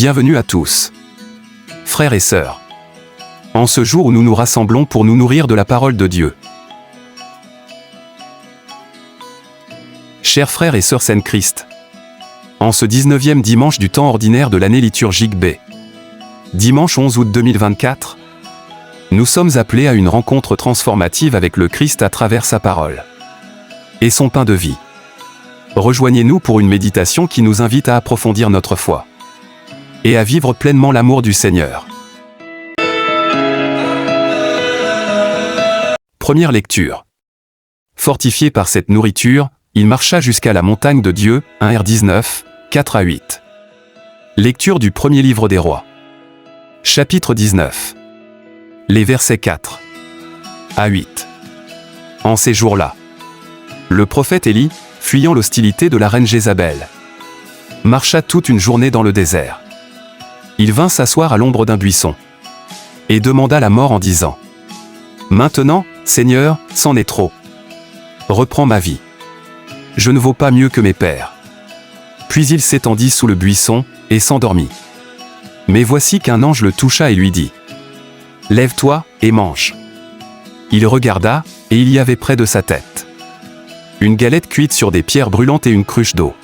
Bienvenue à tous. Frères et sœurs. En ce jour où nous nous rassemblons pour nous nourrir de la parole de Dieu. Chers frères et sœurs Saint-Christ. En ce 19e dimanche du temps ordinaire de l'année liturgique B. Dimanche 11 août 2024. Nous sommes appelés à une rencontre transformative avec le Christ à travers sa parole. Et son pain de vie. Rejoignez-nous pour une méditation qui nous invite à approfondir notre foi. Et à vivre pleinement l'amour du Seigneur. Première lecture. Fortifié par cette nourriture, il marcha jusqu'à la montagne de Dieu, 1 R 19, 4 à 8. Lecture du premier livre des rois. Chapitre 19. Les versets 4 à 8. En ces jours-là, le prophète Élie, fuyant l'hostilité de la reine Jézabel, marcha toute une journée dans le désert. Il vint s'asseoir à l'ombre d'un buisson et demanda la mort en disant : Maintenant, Seigneur, c'en est trop. Reprends ma vie. Je ne vaux pas mieux que mes pères. Puis il s'étendit sous le buisson et s'endormit. Mais voici qu'un ange le toucha et lui dit : Lève-toi et mange. Il regarda, et il y avait près de sa tête une galette cuite sur des pierres brûlantes et une cruche d'eau.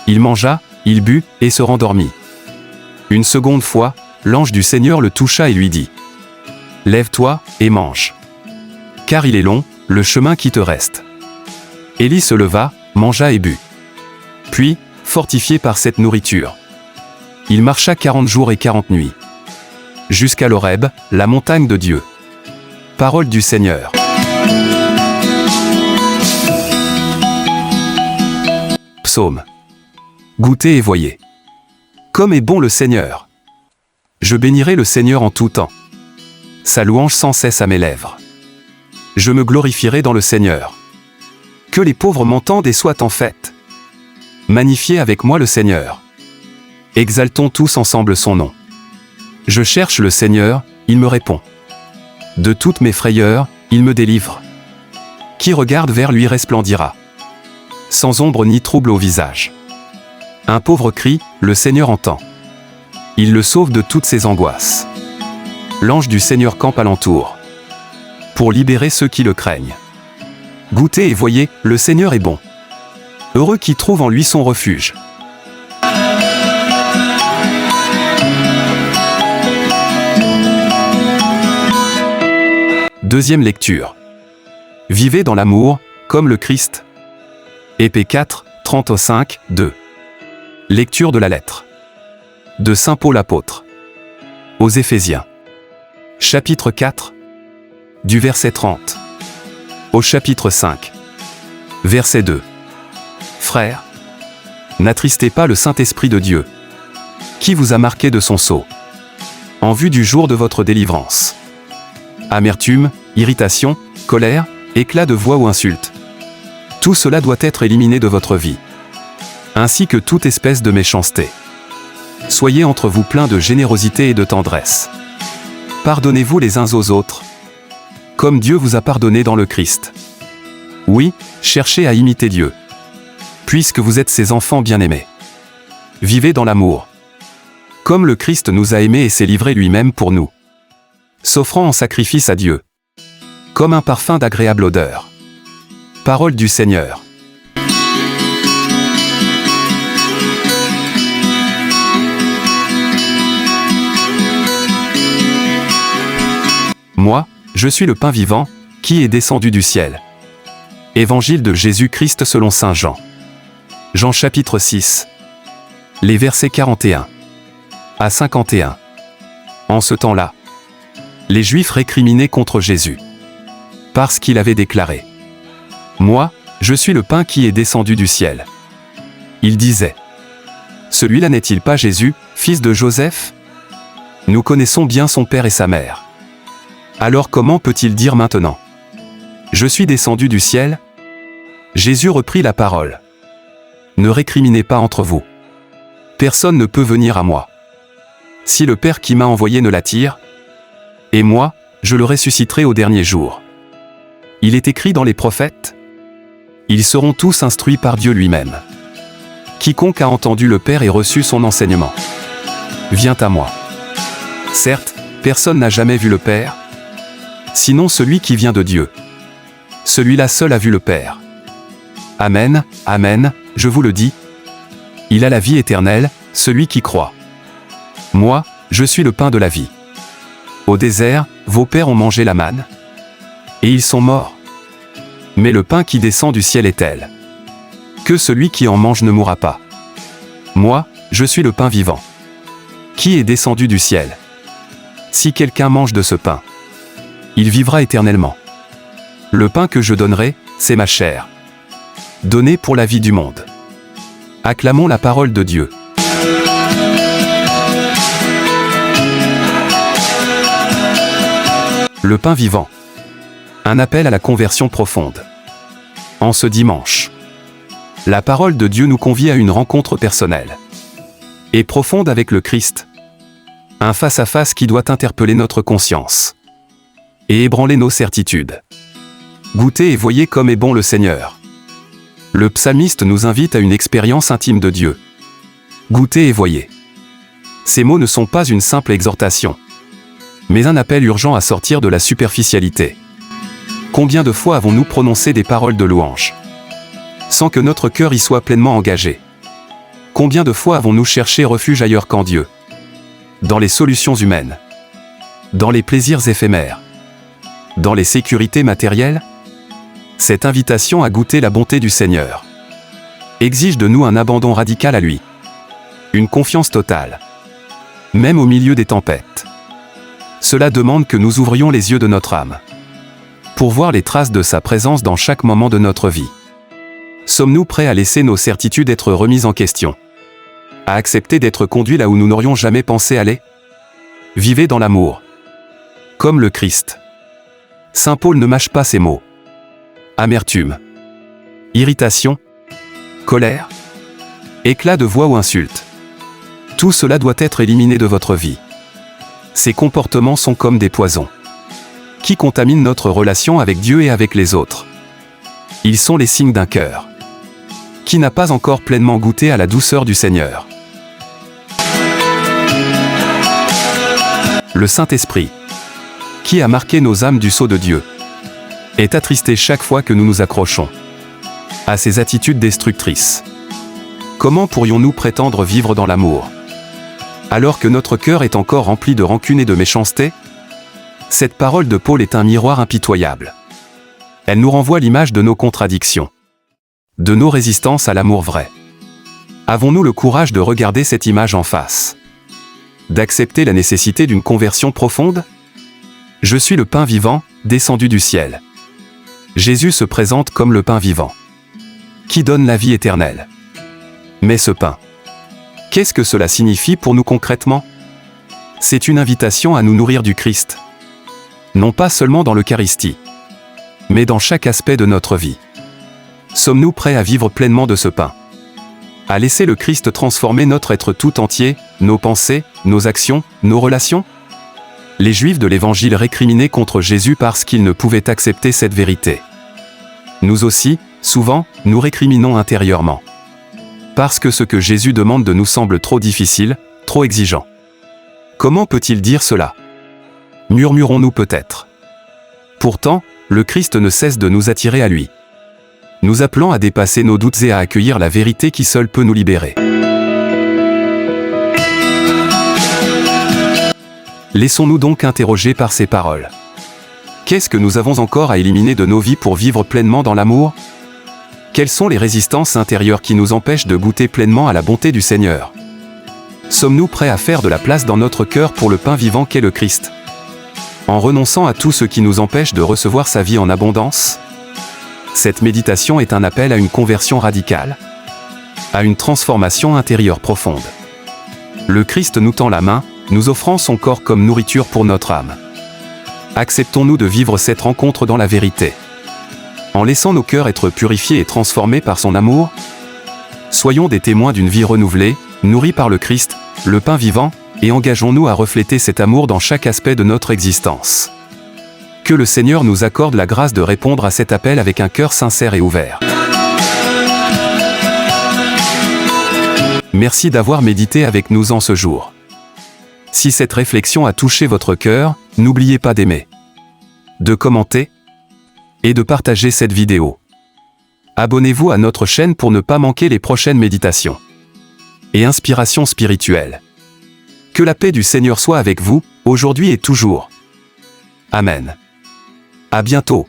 Il mangea, il but, et se rendormit. Une seconde fois, l'ange du Seigneur le toucha et lui dit : Lève-toi et mange. Car il est long, le chemin qui te reste. Élie se leva, mangea et but. Puis, fortifié par cette nourriture, il marcha 40 jours et 40 nuits. Jusqu'à l'Horeb, la montagne de Dieu. Parole du Seigneur. Psaume. Goûtez et voyez. Comme est bon le Seigneur. Je bénirai le Seigneur en tout temps. Sa louange sans cesse à mes lèvres. Je me glorifierai dans le Seigneur. Que les pauvres m'entendent et soient en fête. Magnifiez avec moi le Seigneur. Exaltons tous ensemble son nom. Je cherche le Seigneur, il me répond. De toutes mes frayeurs, il me délivre. Qui regarde vers lui resplendira. Sans ombre ni trouble au visage. Un pauvre crie, le Seigneur entend. Il le sauve de toutes ses angoisses. L'ange du Seigneur campe alentour. Pour libérer ceux qui le craignent. Goûtez et voyez, le Seigneur est bon. Heureux qui trouve en lui son refuge. Deuxième lecture. Vivez dans l'amour, comme le Christ. Épée 4, 35, 2. Lecture de la lettre de Saint Paul apôtre aux Éphésiens. Chapitre 4, du verset 30 au chapitre 5, verset 2. Frères, n'attristez pas le Saint-Esprit de Dieu, qui vous a marqué de son sceau, en vue du jour de votre délivrance. Amertume, irritation, colère, éclat de voix ou insulte. Tout cela doit être éliminé de votre vie, ainsi que toute espèce de méchanceté. Soyez entre vous pleins de générosité et de tendresse. Pardonnez-vous les uns aux autres, comme Dieu vous a pardonné dans le Christ. Oui, cherchez à imiter Dieu, puisque vous êtes ses enfants bien-aimés. Vivez dans l'amour, comme le Christ nous a aimés et s'est livré lui-même pour nous, s'offrant en sacrifice à Dieu, comme un parfum d'agréable odeur. Parole du Seigneur. Moi, je suis le pain vivant, qui est descendu du ciel. Évangile de Jésus-Christ selon saint Jean. Jean chapitre 6. Les versets 41 à 51. En ce temps-là, les Juifs récriminaient contre Jésus, parce qu'il avait déclaré : Moi, je suis le pain qui est descendu du ciel. Ils disaient : Celui-là n'est-il pas Jésus, fils de Joseph ? Nous connaissons bien son père et sa mère. Alors comment peut-il dire maintenant : Je suis descendu du ciel ? Jésus reprit la parole. Ne récriminez pas entre vous. Personne ne peut venir à moi, si le Père qui m'a envoyé ne l'attire, et moi, je le ressusciterai au dernier jour. Il est écrit dans les prophètes : Ils seront tous instruits par Dieu lui-même. Quiconque a entendu le Père et reçu son enseignement. Viens à moi. Certes, personne n'a jamais vu le Père. Sinon celui qui vient de Dieu. Celui-là seul a vu le Père. Amen, amen, je vous le dis. Il a la vie éternelle, celui qui croit. Moi, je suis le pain de la vie. Au désert, vos pères ont mangé la manne. Et ils sont morts. Mais le pain qui descend du ciel est tel que celui qui en mange ne mourra pas. Moi, je suis le pain vivant, qui est descendu du ciel. Si quelqu'un mange de ce pain, il vivra éternellement. Le pain que je donnerai, c'est ma chair, donnée pour la vie du monde. Acclamons la parole de Dieu. Le pain vivant. Un appel à la conversion profonde. En ce dimanche, la parole de Dieu nous convie à une rencontre personnelle et profonde avec le Christ. Un face-à-face qui doit interpeller notre conscience et ébranler nos certitudes. Goûtez et voyez comme est bon le Seigneur. Le psalmiste nous invite à une expérience intime de Dieu. Goûtez et voyez. Ces mots ne sont pas une simple exhortation, mais un appel urgent à sortir de la superficialité. Combien de fois avons-nous prononcé des paroles de louange, sans que notre cœur y soit pleinement engagé? Combien de fois avons-nous cherché refuge ailleurs qu'en Dieu? Dans les solutions humaines, dans les plaisirs éphémères, dans les sécurités matérielles? Cette invitation à goûter la bonté du Seigneur exige de nous un abandon radical à lui, une confiance totale, même au milieu des tempêtes. Cela demande que nous ouvrions les yeux de notre âme pour voir les traces de sa présence dans chaque moment de notre vie. Sommes-nous prêts à laisser nos certitudes être remises en question? À accepter d'être conduits là où nous n'aurions jamais pensé aller? Vivez dans l'amour, comme le Christ. Saint Paul ne mâche pas ses mots. Amertume, irritation, colère, éclat de voix ou insulte. Tout cela doit être éliminé de votre vie. Ces comportements sont comme des poisons qui contaminent notre relation avec Dieu et avec les autres. Ils sont les signes d'un cœur qui n'a pas encore pleinement goûté à la douceur du Seigneur. Le Saint-Esprit, qui a marqué nos âmes du sceau de Dieu, est attristé chaque fois que nous nous accrochons à ces attitudes destructrices. Comment pourrions-nous prétendre vivre dans l'amour, alors que notre cœur est encore rempli de rancune et de méchanceté? Cette parole de Paul est un miroir impitoyable. Elle nous renvoie l'image de nos contradictions, de nos résistances à l'amour vrai. Avons-nous le courage de regarder cette image en face? D'accepter la nécessité d'une conversion profonde? Je suis le pain vivant, descendu du ciel. Jésus se présente comme le pain vivant, qui donne la vie éternelle. Mais ce pain, qu'est-ce que cela signifie pour nous concrètement? C'est une invitation à nous nourrir du Christ. Non pas seulement dans l'Eucharistie, mais dans chaque aspect de notre vie. Sommes-nous prêts à vivre pleinement de ce pain? À laisser le Christ transformer notre être tout entier, nos pensées, nos actions, nos relations? Les Juifs de l'Évangile récriminaient contre Jésus parce qu'ils ne pouvaient accepter cette vérité. Nous aussi, souvent, nous récriminons intérieurement. Parce que ce que Jésus demande de nous semble trop difficile, trop exigeant. Comment peut-il dire cela? Murmurons-nous peut-être. Pourtant, le Christ ne cesse de nous attirer à lui, nous appelant à dépasser nos doutes et à accueillir la vérité qui seule peut nous libérer. Laissons-nous donc interroger par ces paroles. Qu'est-ce que nous avons encore à éliminer de nos vies pour vivre pleinement dans l'amour? Quelles sont les résistances intérieures qui nous empêchent de goûter pleinement à la bonté du Seigneur? Sommes-nous prêts à faire de la place dans notre cœur pour le pain vivant qu'est le Christ, en renonçant à tout ce qui nous empêche de recevoir sa vie en abondance? Cette méditation est un appel à une conversion radicale, à une transformation intérieure profonde. Le Christ nous tend la main, nous offrant son corps comme nourriture pour notre âme. Acceptons-nous de vivre cette rencontre dans la vérité, en laissant nos cœurs être purifiés et transformés par son amour? Soyons des témoins d'une vie renouvelée, nourrie par le Christ, le pain vivant, et engageons-nous à refléter cet amour dans chaque aspect de notre existence. Que le Seigneur nous accorde la grâce de répondre à cet appel avec un cœur sincère et ouvert. Merci d'avoir médité avec nous en ce jour. Si cette réflexion a touché votre cœur, n'oubliez pas d'aimer, de commenter et de partager cette vidéo. Abonnez-vous à notre chaîne pour ne pas manquer les prochaines méditations et inspirations spirituelles. Que la paix du Seigneur soit avec vous, aujourd'hui et toujours. Amen. À bientôt.